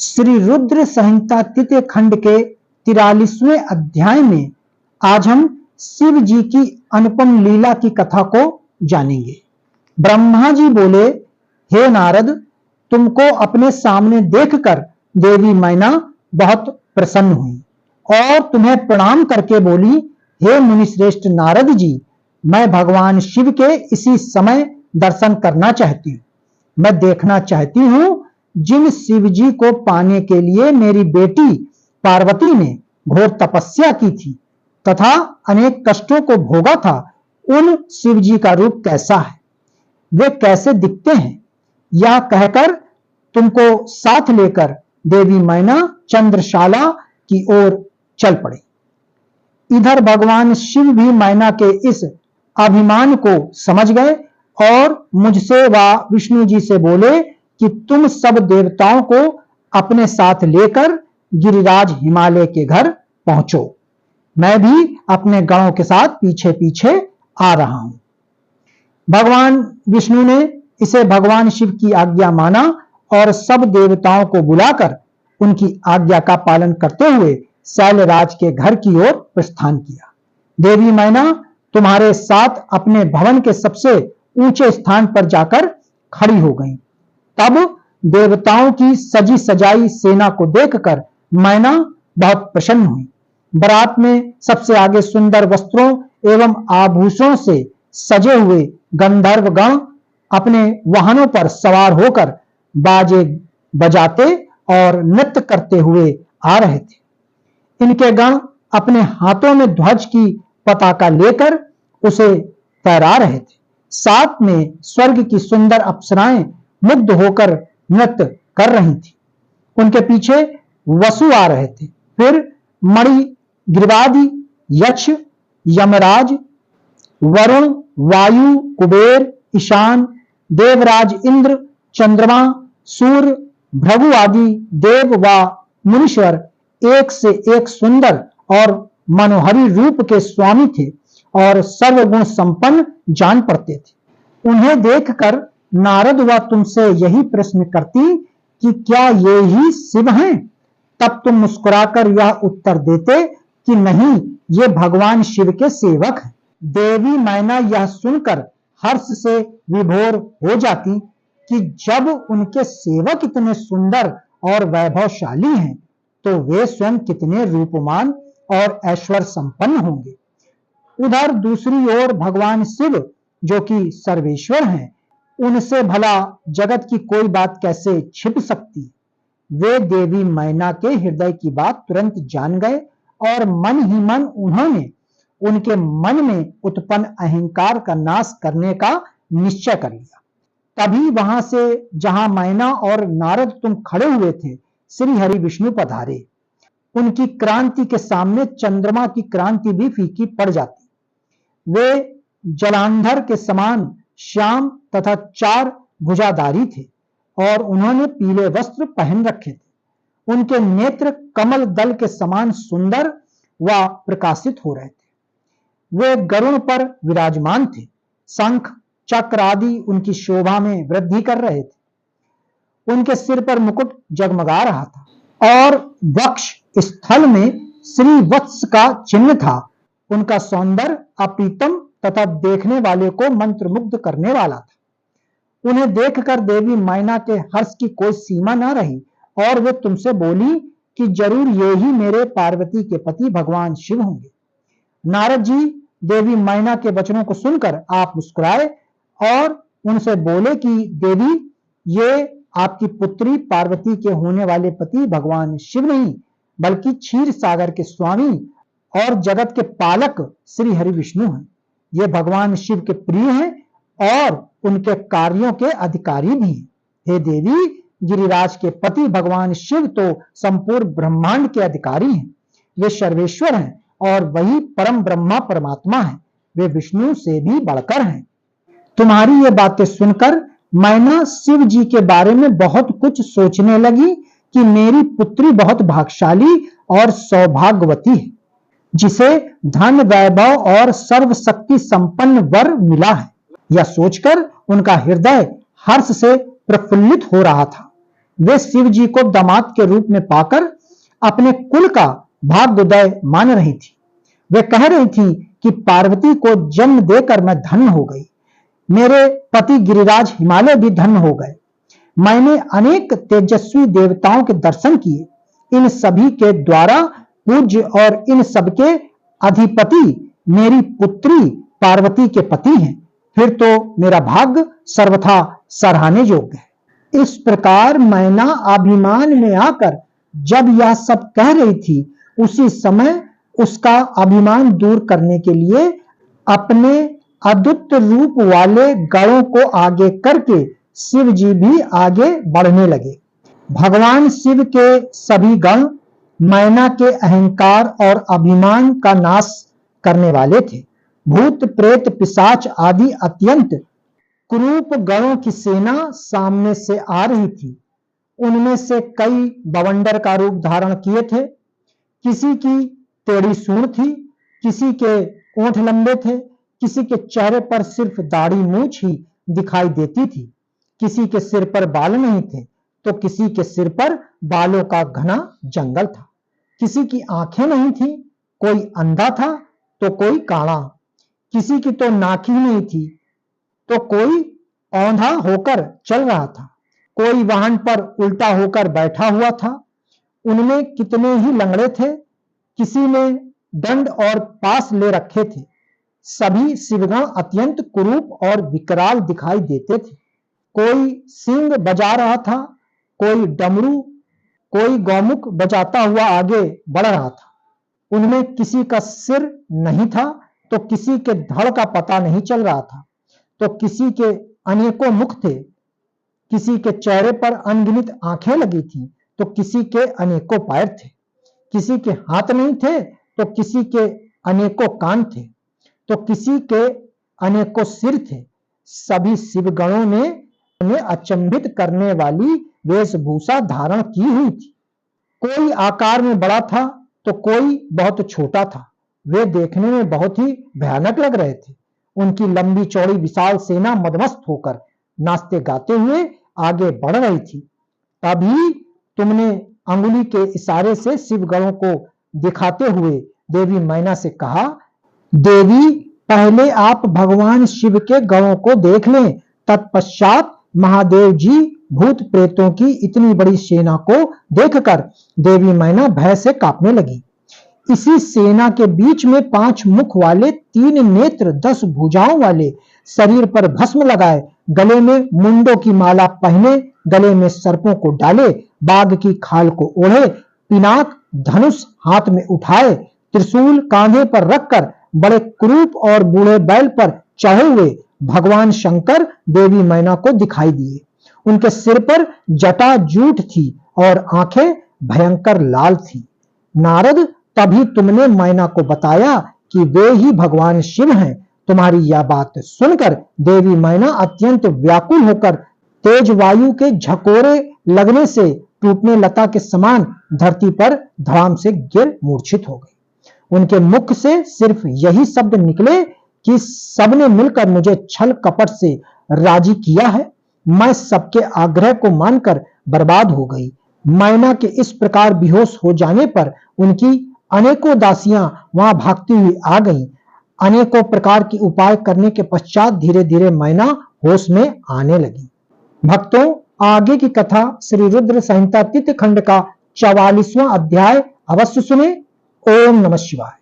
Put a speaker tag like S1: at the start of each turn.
S1: श्री रुद्र संहिता तृतीय खंड के 43वें अध्याय में आज हम शिव जी की अनुपम लीला की कथा को जानेंगे। ब्रह्मा जी बोले, हे नारद, तुमको अपने सामने देखकर देवी मैना बहुत प्रसन्न हुई और तुम्हें प्रणाम करके बोली, हे मुनिश्रेष्ठ नारद जी, मैं भगवान शिव के इसी समय दर्शन करना चाहती हूँ। मैं देखना चाहती हूँ जिन शिव जी को पाने के लिए मेरी बेटी पार्वती ने घोर तपस्या की थी तथा अनेक कष्टों को भोगा था, उन शिव जी का रूप कैसा है, वे कैसे दिखते हैं। यह कहकर तुमको साथ लेकर देवी मैना चंद्रशाला की ओर चल पड़े। इधर भगवान शिव भी मैना के इस अभिमान को समझ गए और मुझसे व विष्णु जी से बोले कि तुम सब देवताओं को अपने साथ लेकर गिरिराज हिमालय के घर पहुंचो। मैं भी अपने गणों के साथ पीछे पीछे आ रहा हूं। भगवान विष्णु ने इसे भगवान शिव की आज्ञा माना और सब देवताओं को बुलाकर उनकी आज्ञा का पालन करते हुए शैलराज के घर की ओर प्रस्थान किया। देवी मैना तुम्हारे साथ अपने भवन के सबसे ऊंचे स्थान पर जाकर खड़ी हो गई। तब देवताओं की सजी सजाई सेना को देखकर मैना बहुत प्रसन्न हुई। बारात में सबसे आगे सुंदर वस्त्रों एवं आभूषणों से सजे हुए गंधर्व गण अपने वाहनों पर सवार होकर बाजे बजाते और नृत्य करते हुए आ रहे थे। इनके गण अपने हाथों में ध्वज की पताका लेकर उसे फहरा रहे थे। साथ में स्वर्ग की सुंदर अप्सराएं मुग्ध होकर नृत्य कर रही थी। उनके पीछे वसु आ रहे थे। फिर मणि गिरिवादि, यक्ष, यमराज, वरुण, वायु, कुबेर, ईशान, देवराज इंद्र, चंद्रमा, सूर्य, भृगु आदि देव व मुनीश्वर एक से एक सुंदर और मनोहरी रूप के स्वामी थे और सर्वगुण संपन्न जान पड़ते थे। उन्हें देखकर नारद व तुमसे यही प्रश्न करती कि क्या ये ही शिव हैं? तब तुम मुस्कुराकर यह उत्तर देते कि नहीं, ये भगवान शिव के सेवक हैं। देवी मैना यह सुनकर हर्ष से विभोर हो जाती कि जब उनके सेवक इतने सुंदर और वैभवशाली हैं तो वे स्वयं कितने रूपमान और ऐश्वर्य संपन्न होंगे। उधर दूसरी ओर भगवान शिव जो कि सर्वेश्वर हैं, उनसे भला जगत की कोई बात कैसे छिप सकती। वे देवी मैना के हृदय की बात तुरंत जान गए और मन ही मन उन्होंने उनके मन में उत्पन्न अहंकार का नाश करने का निश्चय कर लिया। तभी वहां से जहां मैना और नारद तुम खड़े हुए थे, श्री हरि विष्णु पधारे। उनकी क्रांति के सामने चंद्रमा की क्रांति भी फीकी पड़ जाती। वे जलांधर के समान श्याम तथा चार भुजाधारी थे और उन्होंने पीले वस्त्र पहन रखे थे। उनके नेत्र कमल दल के समान सुंदर व प्रकाशित हो रहे थे। वे गरुड़ पर विराजमान थे। शंख चक्र आदि उनकी शोभा में वृद्धि कर रहे थे। उनके सिर पर मुकुट जगमगा रहा था और वक्ष स्थल में श्री वत्स का चिन्ह था। उनका सौंदर्य अप्रीतम तथा देखने वाले को मंत्रमुग्ध करने वाला था। उन्हें देखकर देवी मैना के हर्ष की कोई सीमा न रही और वे तुमसे बोली कि जरूर ये ही मेरे पार्वती के पति भगवान शिव होंगे। नारद जी देवी मैना के वचनों को सुनकर आप मुस्कुराए और उनसे बोले कि देवी, ये आपकी पुत्री पार्वती के होने वाले पति भगवान शिव नहीं बल्कि क्षीर सागर के स्वामी और जगत के पालक श्री हरि विष्णु हैं। ये भगवान शिव के प्रिय हैं और उनके कार्यों के अधिकारी भी हैं। हे देवी, गिरिराज के पति भगवान शिव तो संपूर्ण ब्रह्मांड के अधिकारी हैं। वे सर्वेश्वर हैं और वही परम ब्रह्मा परमात्मा हैं। वे विष्णु से भी बढ़कर हैं। तुम्हारी ये बातें सुनकर मैना शिव जी के बारे में बहुत कुछ सोचने लगी कि मेरी पुत्री बहुत भाग्यशाली और सौभाग्यवती है, जिसे धन वैभव और सर्वशक्ति संपन्न वर मिला है। यह सोचकर उनका हृदय हर्ष से प्रफुल्लित हो रहा था। वे शिव जी को दामाद के रूप में पाकर अपने कुल का भाग्योदय मान रही थी। वे कह रही थी कि पार्वती को जन्म देकर मैं धन्य हो गई, मेरे पति गिरिराज हिमालय भी धन्य हो गए। मैंने अनेक तेजस्वी देवताओं के दर्शन किए, इन सभी के द्वारा पूज्य और इन सबके अधिपति मेरी पुत्री पार्वती के पति हैं, फिर तो मेरा भाग्य सर्वथा सराहने योग्य है। इस प्रकार मैना अभिमान में आकर जब यह सब कह रही थी, उसी समय उसका अभिमान दूर करने के लिए अपने अद्भुत रूप वाले गणों को आगे करके शिव जी भी आगे बढ़ने लगे। भगवान शिव के सभी गण मैना के अहंकार और अभिमान का नाश करने वाले थे। भूत प्रेत पिशाच आदि अत्यंत कुरूप गणों की सेना सामने से आ रही थी। उनमें से कई बवंडर का रूप धारण किए थे, किसी की टेढ़ी सूंड थी, किसी के ओंठ लंबे थे, किसी के चेहरे पर सिर्फ दाढ़ी मूंछ ही दिखाई देती थी, किसी के सिर पर बाल नहीं थे तो किसी के सिर पर बालों का घना जंगल था, किसी की आंखें नहीं थी, कोई अंधा था तो कोई काड़ा, किसी की तो नाक ही नहीं थी तो कोई औंधा होकर चल रहा था, कोई वाहन पर उल्टा होकर बैठा हुआ था। उनमें कितने ही लंगड़े थे, किसी ने दंड और पास ले रखे थे। सभी शिवगण अत्यंत कुरूप और विकराल दिखाई देते थे। कोई सींग बजा रहा था, कोई डमरू, कोई गौमुख बजाता हुआ आगे बढ़ रहा था। उनमें किसी का सिर नहीं था तो किसी के धड़ का पता नहीं चल रहा था, तो किसी के अनेकों मुख थे, किसी के चेहरे पर अनगिनत आंखें लगी थी तो किसी के अनेकों पैर थे, किसी के हाथ नहीं थे तो किसी के अनेकों कान थे, तो किसी के अनेकों सिर थे। सभी शिवगणों ने उन्हें अचंभित करने वाली वेशभूषा धारण की हुई थी। कोई आकार में बड़ा था तो कोई बहुत छोटा था। वे देखने में बहुत ही भयानक लग रहे थे। उनकी लंबी चौड़ी विशाल सेना मदमस्त होकर नाचते गाते हुए आगे बढ़ रही थी। तभी तुमने अंगुली के इशारे से शिवगणों को दिखाते हुए देवी मैना से कहा, देवी पहले आप भगवान शिव के गणों को देख लें, तत्पश्चात महादेव जी भूत प्रेतों की इतनी बड़ी सेना को देखकर देवी मैना भय से कांपने लगी। इसी सेना के बीच में 5 मुख वाले, 3 नेत्र, 10 भुजाओं वाले, शरीर पर भस्म लगाए, गले में मुंडों की माला पहने, गले में सर्पों को डाले, बाघ की खाल को ओढ़े, पिनाक धनुष हाथ में उठाए, त्रिशूल कांधे पर रखकर बड़े क्रूप और बूढ़े बैल पर चढ़े हुए भगवान शंकर देवी मैना को दिखाई दिए। उनके सिर पर जटा जूट थी और आंखें भयंकर लाल थी। नारद, तभी तुमने मैना को बताया कि वे ही भगवान शिव हैं। तुम्हारी यह बात सुनकर देवी मैना अत्यंत व्याकुल होकर तेज वायु के झकोरे लगने से टूटने लता के समान धरती पर धड़ाम से गिर मूर्छित हो गई। उनके मुख से सिर्फ यही शब्द निकले कि सबने मिलकर मुझे छल कपट से राजी किया है, मैं सबके आग्रह को मानकर बर्बाद हो गई। मैना के इस प्रकार बेहोश हो जाने पर उनकी अनेकों दासियां वहां भागती हुई आ गईं। अनेकों प्रकार की उपाय करने के पश्चात धीरे धीरे मैना होश में आने लगी। भक्तों, आगे की कथा श्री रुद्र संहिता तृतीय खंड का 44वां अध्याय अवश्य सुने। ओम नमः शिवाय।